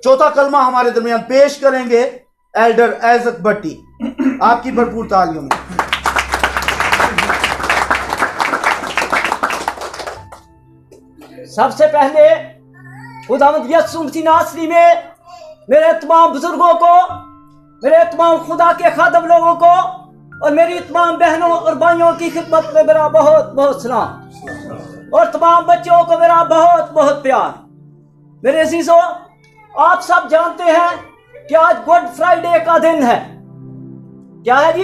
چوتھا کلمہ ہمارے درمیان پیش کریں گے ایلڈر عزت بھٹی. آپ کی بھرپور تالیوں میں. سب سے پہلے خداوند یسوع مسیح ناصری میں میرے تمام بزرگوں کو، میرے تمام خدا کے خادم لوگوں کو اور میری تمام بہنوں اور بھائیوں کی خدمت میں میرا بہت بہت سلام، اور تمام بچوں کو میرا بہت بہت پیار. میرے عزیزوں، آپ سب جانتے ہیں کہ آج گڈ فرائیڈے کا دن ہے. کیا ہے جی؟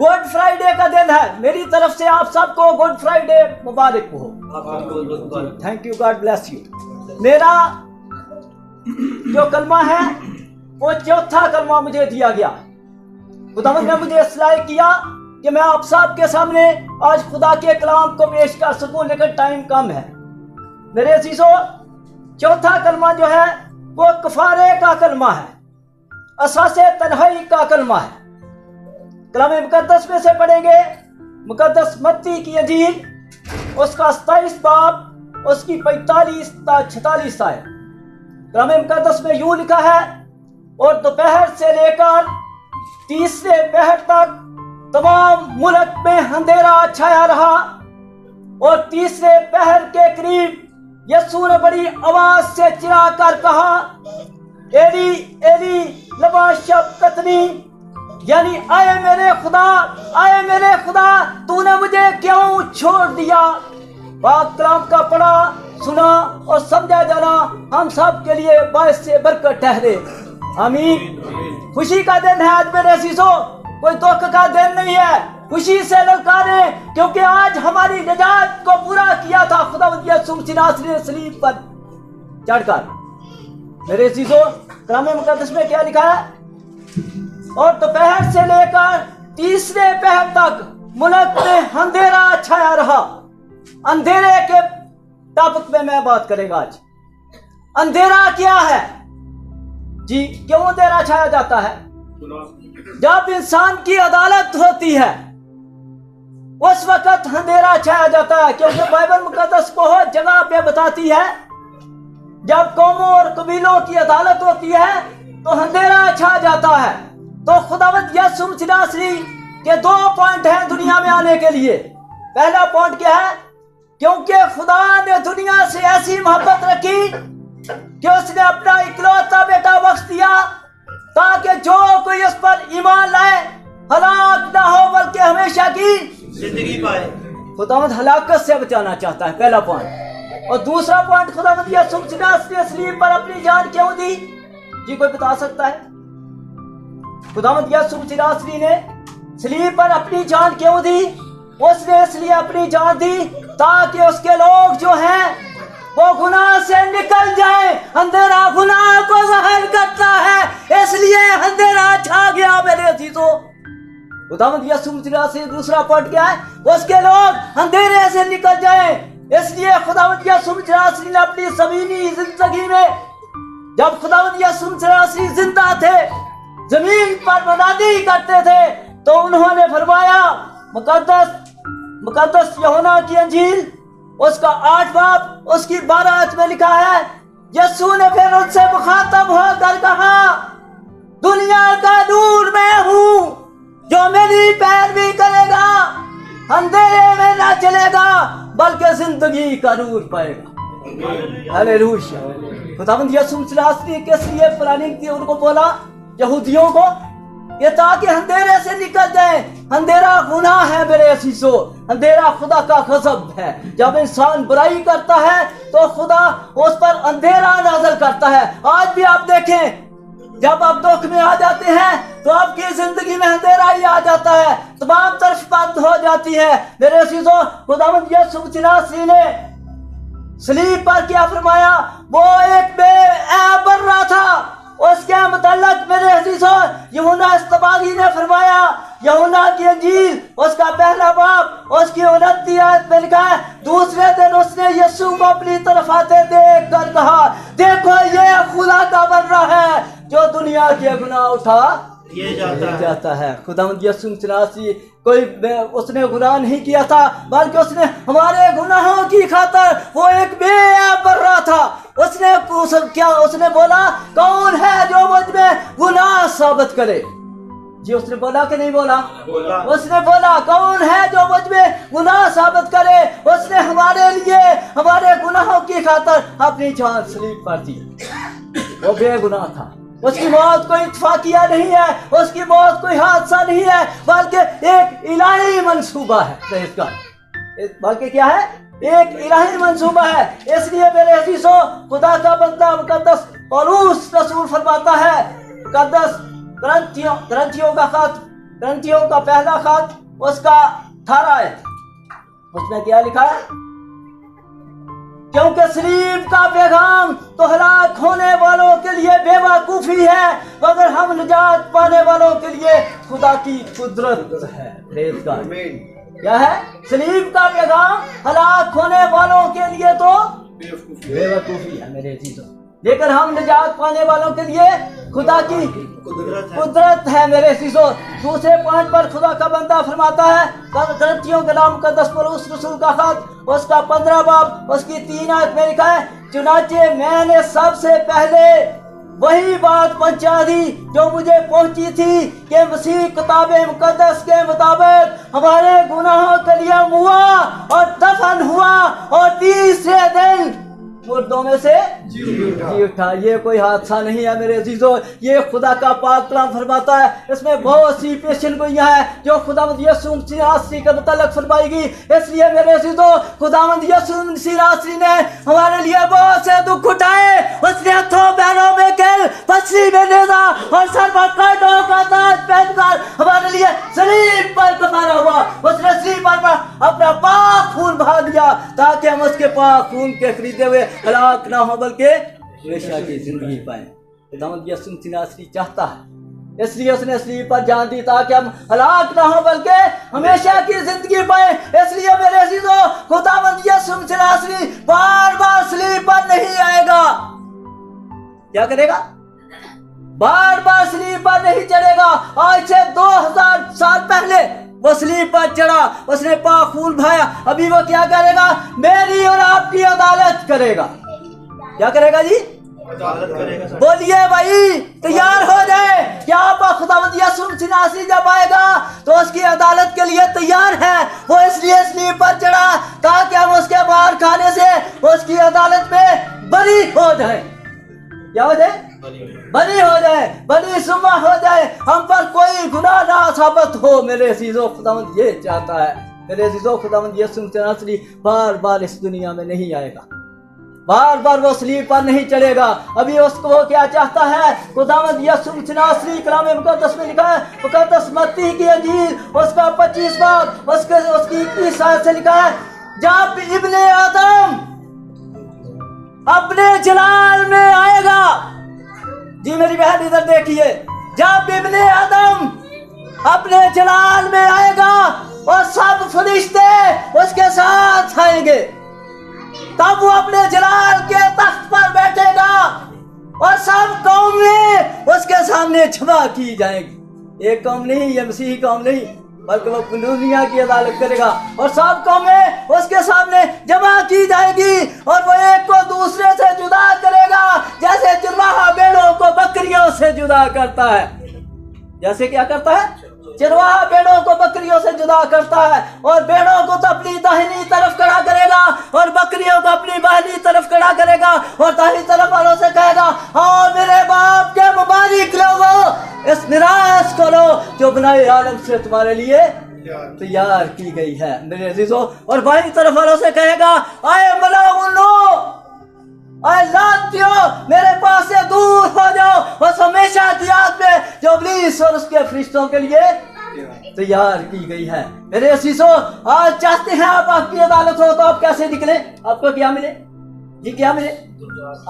گڈ فرائیڈے کا دن ہے. میری طرف سے آپ سب کو good Friday Mubarak who. Thank you, God bless you. میرا جو کلمہ ہے وہ چوتھا کلمہ مجھے دیا گیا. خداوند نے مجھے اصلاح کیا کہ میں آپ سب کے سامنے آج خدا کے کلام کو پیش کر سکوں، لیکن ٹائم کم ہے. میرے عزیزوں، چوتھا کلمہ جو ہے وہ کفارے کا کلمہ ہے، اساس تنہائی کا کلمہ ہے. کلام مقدس میں سے پڑھیں گے مقدس متی کی انجیل، اس کا 27 باب، اس کی 45 تا 46 آیت. کلام مقدس میں یوں لکھا ہے، اور دوپہر سے لے کر تیسرے پہر تک تمام ملک میں اندھیرا چھایا رہا، اور تیسرے پہر کے قریب یسوع نے بڑی آواز سے چلا کر کہا، ایلی ایلی لما شبقتنی، یعنی آئے میرے خدا، آئے میرے خدا، تو نے مجھے کیوں چھوڑ دیا. پاک کلام کا پڑھا، سنا اور سمجھا جانا ہم سب کے لیے باعث سے برکت ٹھہرے. آمین. خوشی کا دن ہے آج میرے عزیزوں، کوئی دکھ کا دن نہیں ہے. خوشی سے للکاریں، کیونکہ آج ہماری نجات کو پورا کیا تھا خداوند یسوع مسیح ناصری نے صلیب پر چڑھ کر. میرے عزیزوں، کلام مقدس میں کیا لکھا ہے؟ اور دوپہر سے لے کر تیسرے پہر تک ملک میں اندھیرا چھایا رہا. اندھیرے کے ٹاپک میں میں بات کرے گا آج. اندھیرا کیا ہے جی؟ کیوں اندھیرا چھایا جاتا ہے؟ جب انسان کی عدالت ہوتی ہے اس وقت اندھیرا چھایا جاتا ہے، کیونکہ بائبل مقدس بہت جگہ پہ بتاتی ہے جب قوموں اور قبیلوں کی عدالت ہوتی ہے تو اندھیرا چھا جاتا ہے. تو خداوند یسوع مسیح ناصری کے 2 پوائنٹ ہیں دنیا میں آنے کے لیے. پہلا پوائنٹ کیا ہے؟ کیونکہ خدا نے دنیا سے ایسی محبت رکھی کہ اس نے اپنا اکلوتا بیٹا بخش دیا تاکہ جو کوئی اس پر ایمان لائے ہلاک نہ ہو بلکہ ہمیشہ کی زندگی پائے. خداوند ہلاکت سے بچانا چاہتا ہے، پہلا پوائنٹ. اور دوسرا پوائنٹ، خداوند یسوع مسیح ناصری نے صلیب پر اپنی جان کیوں دی؟ جی کوئی بتا سکتا ہے؟ خداوند یسوع مسیح ناصری نے صلیب پر اپنی جان کیوں دی؟ اس نے اس لیے اپنی جان دی تاکہ اس کے لوگ جو ہیں وہ گناہ سے نکل جائیں. اندھیرا گناہ کو ظاہر کرتا ہے، اس لیے اندھیرا چھا گیا میرے عزیزوں. خداوند یسوع مسیح ناصری دوسرا پوائنٹ کیا ہے؟ اس کے لوگ اندھیرے سے نکل جائیں. اس لیے خداوند یسوع مسیح ناصری نے اپنی زمینی زندگی میں، جب خداوند یسوع مسیح ناصری زندہ تھے، زمین پر منادی کرتے تھے، تو انہوں نے فرمایا، مقدس یوحنا کی انجیل اس کا 8 باب اس کی 12 آیت میں لکھا ہے، یسوع نے پھر ان سے مخاطب ہو کر کہا، دنیا کا نور میں ہوں، جو میری پیروی کرے گا اندھیرے میں نہ چلے گا بلکہ زندگی کا نور پائے گا. ہلیلویا. خداوند یسوع مسیح ناصری کس لیے پلاننگ تھی؟ ان کو بولا یہودیوں کو یہ تاکہ اندھیرے سے نکل جائیں. اندھیرا گناہ ہے میرے عزیزو، اندھیرا خدا کا غضب ہے. جب انسان برائی کرتا ہے تو خدا اس پر اندھیرا نازل کرتا ہے. آج بھی آپ دیکھیں، جب آپ دکھ میں آ جاتے ہیں تو آپ کی زندگی میں اندھیرا ہی آ جاتا ہے، تمام طرف بند ہو جاتی ہے. میرے عزیزو، خداوند یسوع مسیح ناصری نے صلیب پر کیا فرمایا؟ وہ ایک بے عیب برا تھا. اس کے متعلق میرے عزیزوں یوحنا استباغی نے فرمایا، یوحنا کی انجیل اس کا 1 باب اس کی 29 آیت میں لکھا ہے، دوسرے دن اس نے یسوع کو اپنی طرف آتے دیکھ کر کہا، دیکھو یہ خدا کا بندہ ہے جو دنیا दुनिया के गुनाह उठा ये जाता है। खुदावंद यीशु मसीह कोई उसने गुनाह नहीं किया था, बल्कि उसने हमारे गुनाहों की खातर वो एक बेऐब बर्रा था। उसने बोला कौन है जो मुझ में गुनाह साबित करे। जी उसने बोला कि नहीं बोला? उसने बोला कौन है जो मुझ में गुनाह साबित करे। उसने हमारे लिए हमारे गुनाहों की खातर अपनी जान सलीब पर दी। वो बेगुनाह था। उसकी मौत कोई इत्तफाकिया नहीं है, उसकी मौत कोई हादसा नहीं है, बल्कि एक इलाही मंसूबा है। बल्कि क्या है? एक इलाही मंसूबा है। इसलिए मेरे अजीजों, खुदा का बंदा मुकद्दस पौलुस रसूल फरमाता है, मुकद्दस ग्रंथियों का पहला खत उसका 18 है, उसमें क्या लिखा है? क्योंकि सलीब का पैगाम तो हलाक होने वालों के लिए बेवकूफी है, मगर हम निजात पाने वालों के लिए खुदा की कुदरत है। Praise God. क्या है? सलीब का पैगाम हलाक होने वालों के लिए तो बेवकूफी है मेरे अजीजों, लेकिन हम निजात पाने वालों के लिए खुदा की कुदरत है मेरे अजीजों। दूसरे पॉइंट पर खुदा का बंदा फरमाता है, ग्रंथियों के नाम मुकद्दस पौलुस रसूल का खत उसका 15 बाब उसकी 3 आयत में लिखा है, चुनाचे मैंने सबसे पहले वही बात पहुंचा दी जो मुझे पहुंची थी कि मसीह किताबे मुकद्दस के मुताबिक हमारे गुनाहों के लिए हुआ और दफन हुआ और तीसरे दिन मुर्दों में से जी उठा। ये कोई हादसा नहीं है मेरे अजीजों, ये खुदा का पाक कलाम फरमाता है। इसमें बहुत सी पेशन गोइयां हैं जो खुदावंद यीशु मसीह के मुताल्लिक फरमाएगी। इसलिए मेरे अजीजों, खुदावंद यीशु मसीह ने हमारे लिए बहुत से दुख उठाए। उसने हथों पैरों में कैल, पसली में नेज़ा और सर पर कांटों का ताज पहनकर हमारे लिए सलीब पर कफारा हुआ। उसने सलीब पर अपना पाक खून बहा दिया ताकि हम उसके पाक खून के खरीदे हुए हलाक ना हो बल्कि हमेशा की जिंदगी पाए। खुदावंद यीशु मसीह चाहता है, इसलिए उसने सलीब पर जान दी ताकि हम हलाक ना हो बल्कि हमेशा की जिंदगी पाए। इसलिए मेरे अजीजों, खुदावंद यीशु मसीह बार बार सलीब पर नहीं आएगा। क्या करेगा? बार बार सलीब पर नहीं चढ़ेगा। आज से 2000 साल पहले वो सलीब पर चढ़ा, उसने पाक खून बहाया। अभी वो क्या करेगा? मेरी और आपकी अदालत करेगा। क्या करेगा जी? अदालत करेगा। बोलिए भाई, तैयार हो जाए कि आप खुदावंद यीशु मसीह जब आएगा तो उसकी अदालत के लिए तैयार है। वो इसलिए सलीब पर चढ़ा ताकि हम उसके बाहर खाने से उसकी अदालत में बरी हो जाए। क्या हो जाए? बरी हो जाए, बरी सुमा हो जाए, हम पर कोई गुनाह ना साबित हो। मेरे अजीजों, खुदावंद ये चाहता है। मेरे अजीजों, खुदावंद यीशु मसीह बार बार इस दुनिया में नहीं आएगा, बार बार वो सलीब पर नहीं चढ़ेगा। अभी उसको वो क्या चाहता है? खुदावंद यीशु मसीह कलाम मुकद्दस में लिखा है, मुकद्दस मत्ती की अंजील उसका 25 बाब उसकी 21 आयत से लिखा है, जब इब्ने आदम अपने जलाल में आएगा। जी मेरी बहन इधर देखिए, जब इब्ने आदम अपने जलाल में आएगा और सब फरिश्ते उसके साथ आएंगे, तब वो अपने जलाल के तख्त पर बैठेगा और सब कौमें उसके सामने जमा की जाएंगी। एक कौम नहीं, ये मसीही कौम नहीं, बल्कि वो दुनिया की अदालत करेगा और सब कौमें उसके सामने जमा की जाएगी और वो एक को दूसरे से जुदा करेगा, जैसे चरवाहा भेड़ों को बकरियों से जुदा करता है। जैसे क्या करता है? चरवाहा भेड़ों को बकरियों से जुदा करता है, और भेड़ों को तो अपनी दाहिनी तरफ खड़ा करेगा और बकरियों को अपनी बाहिनी तरफ खड़ा करेगा, और दाहिनी तरफ वालों से कहेगा, हाँ मेरे बाप के मुबारक लोगों, इस निराश को लो जो बनाए आलम से तुम्हारे लिए तैयार की गई है मेरे अजीजों। और बाहिनी तरफ वालों से कहेगा, आए मलाउनो, आए लातियों, मेरे पास से दूर हो जाओ उस हमेशा की आग में जो इब्लीस और उसके फरिश्तों के लिए तैयार की गई है मेरे अजीजों। आज चाहते हैं आप आपकी अदालत हो तो आप कैसे निकले? आपको क्या मिले जी? क्या मिले?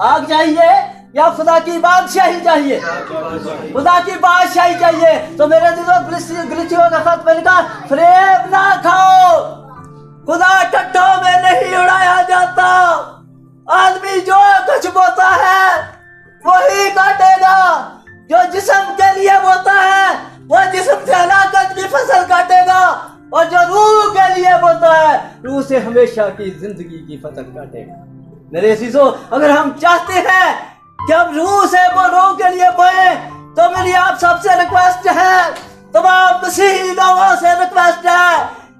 आग चाहिए या खुदा की बादशाही चाहिए? खुदा की बादशाही चाहिए। तो मेरे अजीजों, गलीतियों का खत में लिखा, फरेब ना खाओ, खुदा टट्टों में नहीं उड़ाया जाता। आदमी जो कुछ बोता है वही काटेगा, जो हमेशा की जिंदगी की फसल काटेगा। मेरे अजीजों, अगर हम चाहते हैं कि हम रूह से वो रूह के लिए बहे, तो मेरी आप सबसे रिक्वेस्ट है, तमाम मसीही लोगों से रिक्वेस्ट है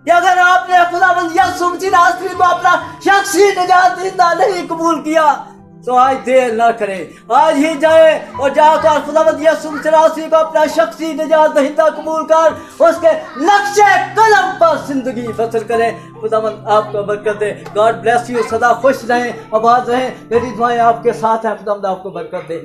कि अगर आपने खुदावंद यीशु मसीह नासरी को अपना शख्सी निजात दहिंदा नहीं कबूल किया, तो आज देर ना करें, आज ही जाए और जाकर खुदावंद यीशु मसीह नासरी को अपना शख्सी निजात दहिंदा कबूल कर उसके नक्शे कदम पर जिंदगी बसर करें। खुदावंद आपको बरकत दे। God bless you. सदा खुश रहें, आबाद रहें। मेरी दुआएं आपके साथ हैं। खुदावंद आपको बरकत दे।